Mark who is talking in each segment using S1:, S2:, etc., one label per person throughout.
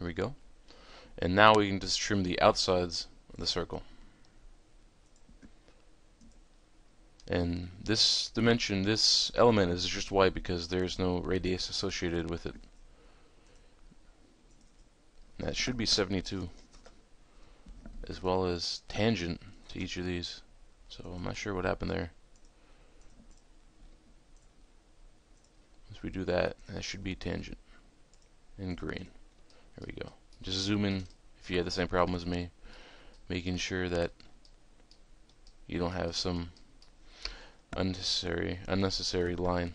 S1: Here we go. And now we can just trim the outsides of the circle. And this dimension, this element is just white because there's no radius associated with it. And that should be 72, as well as tangent to each of these. So I'm not sure what happened there. Once we do that, that should be tangent in green. There we go. Just zoom in if you had the same problem as me, making sure that you don't have some unnecessary line.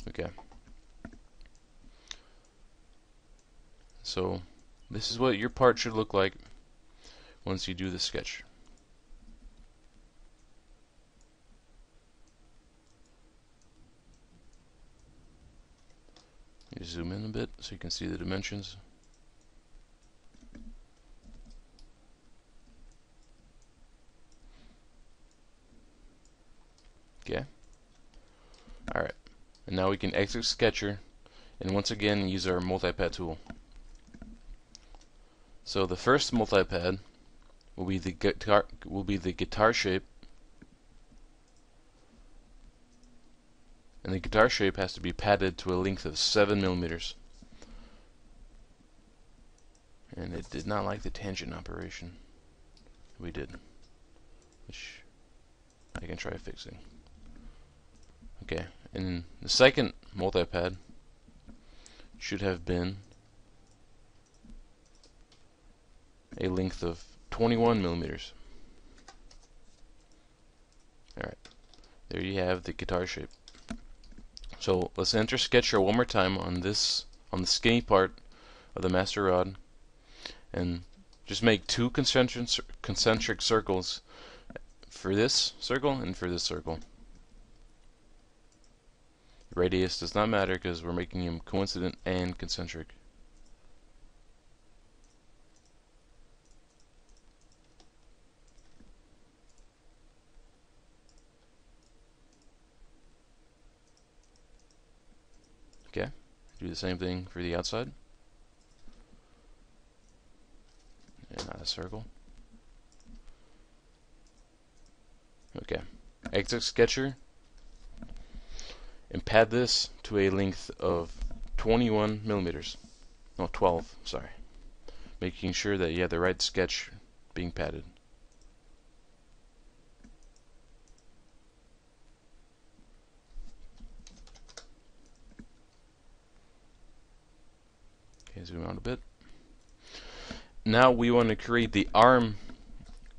S1: Okay. So this is what your part should look like once you do the sketch. You zoom in a bit so you can see the dimensions. Okay. Alright. And now we can exit Sketcher and once again use our multipad tool. So the first multipad will be the guitar shape. And the guitar shape has to be padded to a length of 7 millimeters. And it did not like the tangent operation. We did. Which I can try fixing. Okay, and the second multipad should have been a length of 21 millimeters. Alright, there you have the guitar shape. So let's enter Sketcher one more time on the skinny part of the master rod, and just make two concentric circles for this circle and for this circle. The radius does not matter because we're making them coincident and concentric. Okay, do the same thing for the outside. And not a circle. Okay, exit Sketcher and pad this to a length of 21 millimeters. No, 12, sorry. Making sure that you have the right sketch being padded. Okay, zoom out a bit. Now we want to create the arm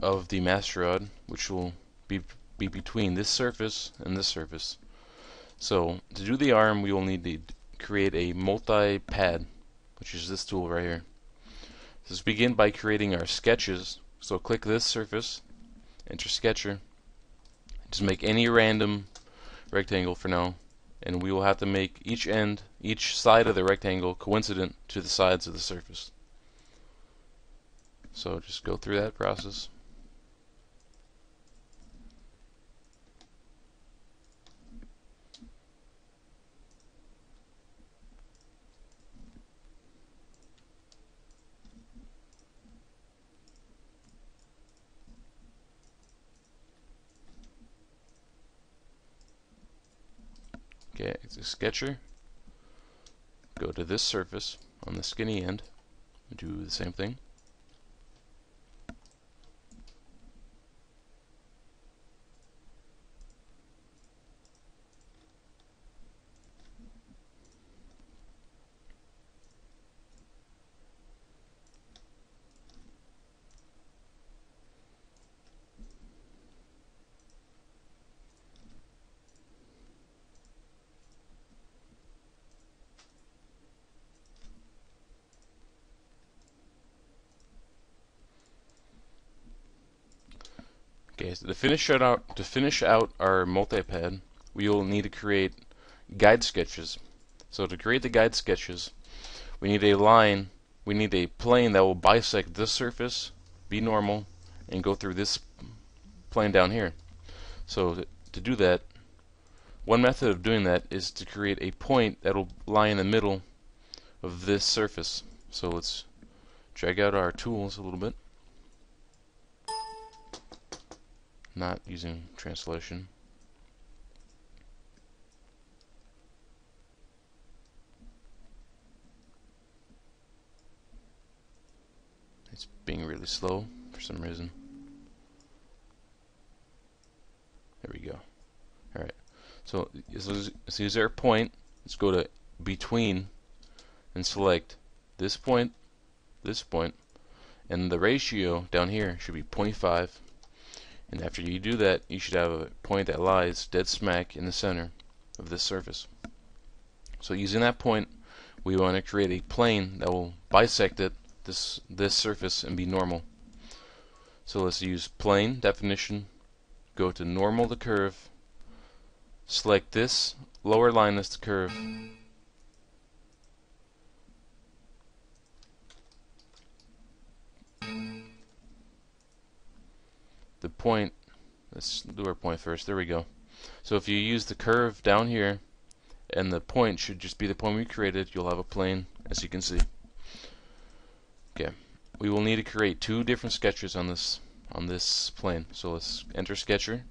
S1: of the master rod, which will be between this surface and this surface. So to do the arm, we will need to create a multi-pad, which is this tool right here. Let's begin by creating our sketches. So click this surface, enter Sketcher, just make any random rectangle for now, and we will have to make each side of the rectangle coincident to the sides of the surface. So just go through that process. Okay, exit Sketcher, go to this surface on the skinny end, do the same thing. Okay, so to finish out our multipad, we will need to create guide sketches. So to create the guide sketches, we need a line, we need a plane that will bisect this surface, be normal, and go through this plane down here. So to do that, one method of doing that is to create a point that will lie in the middle of this surface. So let's drag out our tools a little bit. Not using translation. It's being really slow for some reason. There we go. Alright. So is there a point? Let's go to between and select this point, and the ratio down here should be 0.5. And after you do that, you should have a point that lies dead smack in the center of this surface. So using that point, we want to create a plane that will bisect this surface and be normal. So let's use plane definition, go to normal to curve, select this lower line as the curve, the point, let's do our point first, there we go. So if you use the curve down here, and the point should just be the point we created, you'll have a plane, as you can see. Okay, we will need to create two different sketches on this plane. So let's enter sketcher,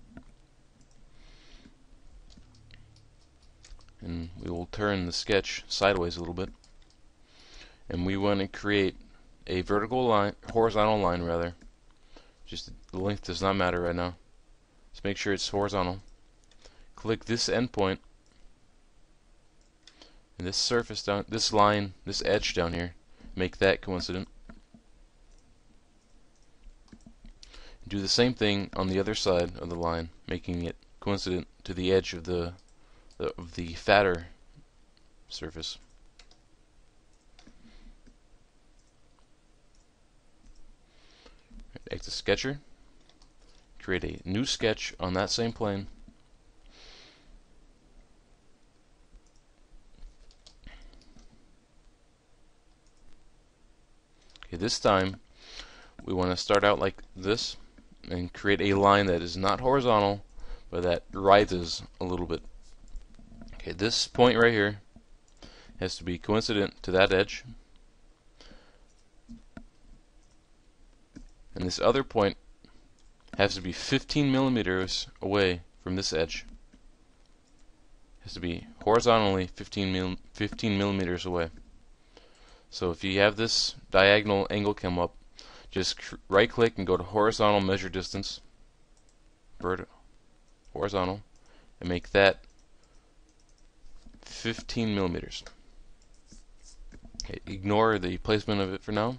S1: and we will turn the sketch sideways a little bit, and we want to create a vertical line, horizontal line rather. Just the length does not matter right now. Let's make sure it's horizontal. Click this endpoint, and this surface down, this line, this edge down here, make that coincident. Do the same thing on the other side of the line, making it coincident to the edge of the fatter surface. Exit sketcher, create a new sketch on that same plane. Okay, this time we want to start out like this and create a line that is not horizontal but that rises a little bit. Okay, this point right here has to be coincident to that edge, and this other point has to be 15 millimeters away from this edge. It has to be horizontally 15 millimeters away. So if you have this diagonal angle come up, just right click and go to horizontal measure distance, horizontal, and make that 15 millimeters. Okay, ignore the placement of it for now.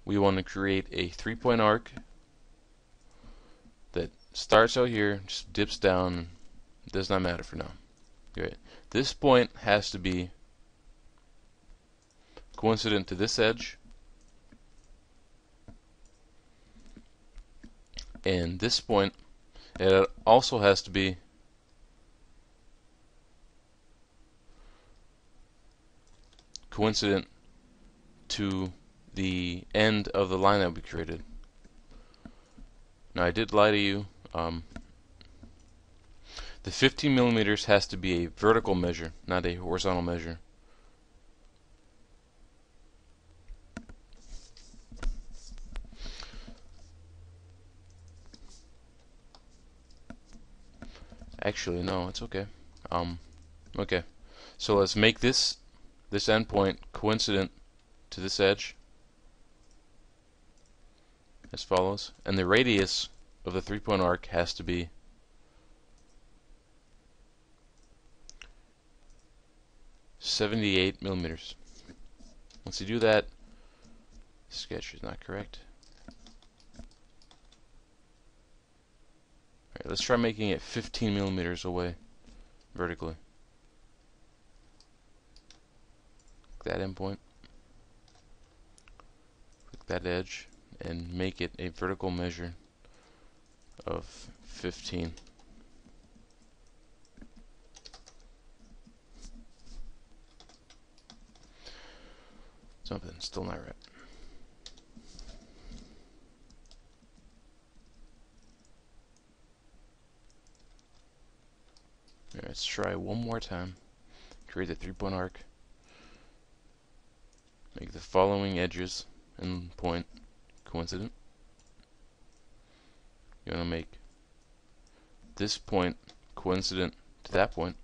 S1: We want to create a 3-point arc that starts out here, just dips down, does not matter for now. Okay. This point has to be coincident to this edge, and this point, it also has to be coincident to the end of the line that we created. Now I did lie to you. The 15 millimeters has to be a vertical measure, not a horizontal measure. Actually, no, it's okay. Okay, so let's make this endpoint coincident to this edge, as follows, and the radius of the 3-point arc has to be 78 millimeters. Once you do that, sketch is not correct. Alright, let's try making it 15 millimeters away vertically. Click that endpoint, click that edge, and make it a vertical measure of 15. Something's still not right. Alright, let's try one more time. Create the 3-point arc. make the following edges and point coincident. You want to make this point coincident to that point.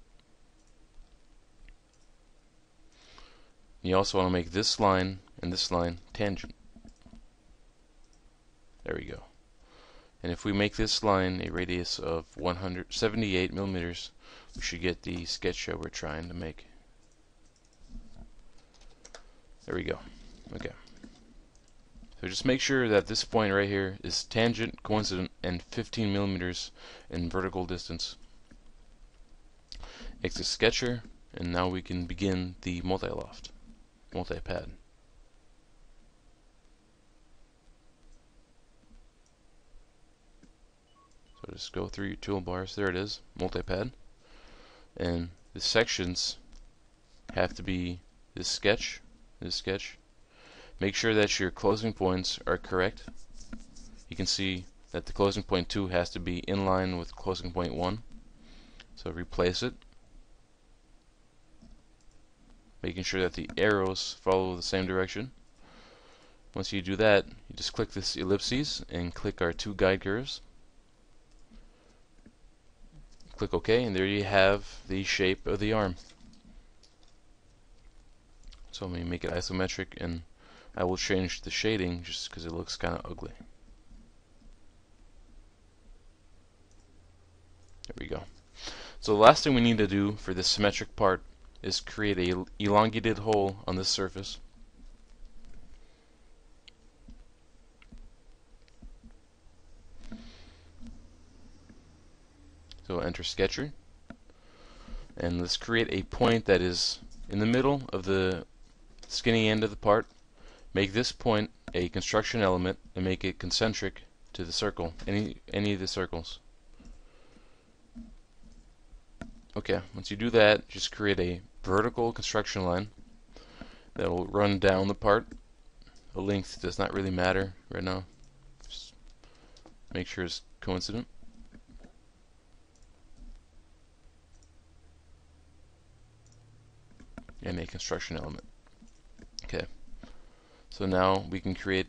S1: You also want to make this line and this line tangent. There we go. And if we make this line a radius of 178 millimeters, we should get the sketch that we're trying to make. There we go. Okay. So just make sure that this point right here is tangent, coincident, and 15 millimeters in vertical distance. Exit sketcher, and now we can begin the multi-loft, multi-pad. So just go through your toolbars. There it is, multi-pad. And the sections have to be this sketch, this sketch. Make sure that your closing points are correct. You can see that the closing point 2 has to be in line with closing point 1. So replace it. Making sure that the arrows follow the same direction. Once you do that, you just click this ellipses and click our 2 guide curves. Click OK, and there you have the shape of the arm. So let me make it isometric, and I will change the shading just because it looks kind of ugly. There we go. So the last thing we need to do for this symmetric part is create a elongated hole on this surface. So enter sketcher, and let's create a point that is in the middle of the skinny end of the part. Make this point a construction element and make it concentric to the circle, any of the circles. Okay, once you do that, just create a vertical construction line that will run down the part. The length does not really matter right now. Just make sure it's coincident. And a construction element. Okay. So now we can create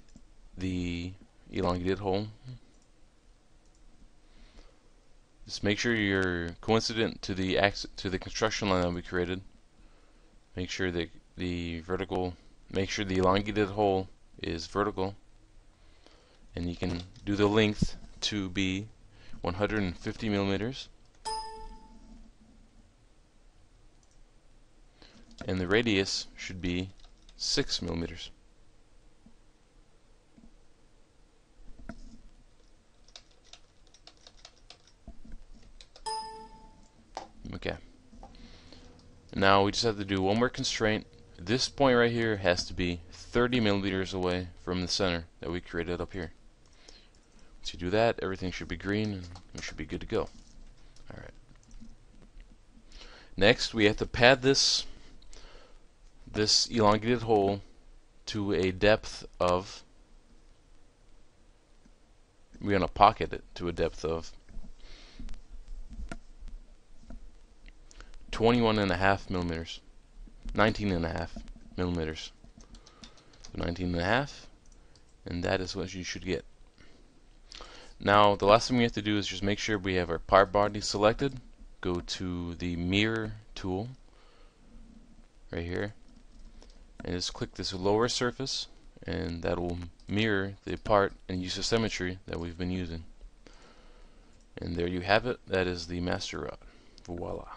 S1: the elongated hole. Just make sure you're coincident to the construction line that we created. Make sure that the elongated hole is vertical, and you can do the length to be 150 millimeters, and the radius should be 6 millimeters. Okay. Now we just have to do one more constraint. This point right here has to be 30 millimeters away from the center that we created up here. Once you do that, everything should be green and we should be good to go. Alright. Next, we have to pad this elongated hole to a depth of, we're going to pocket it to a depth of 21.5 millimeters, 19.5 millimeters. So 19.5, and that is what you should get. Now the last thing we have to do is just make sure we have our part body selected. Go to the mirror tool right here, and just click this lower surface, and that will mirror the part and use the symmetry that we've been using. And there you have it. That is the master rod. Voila.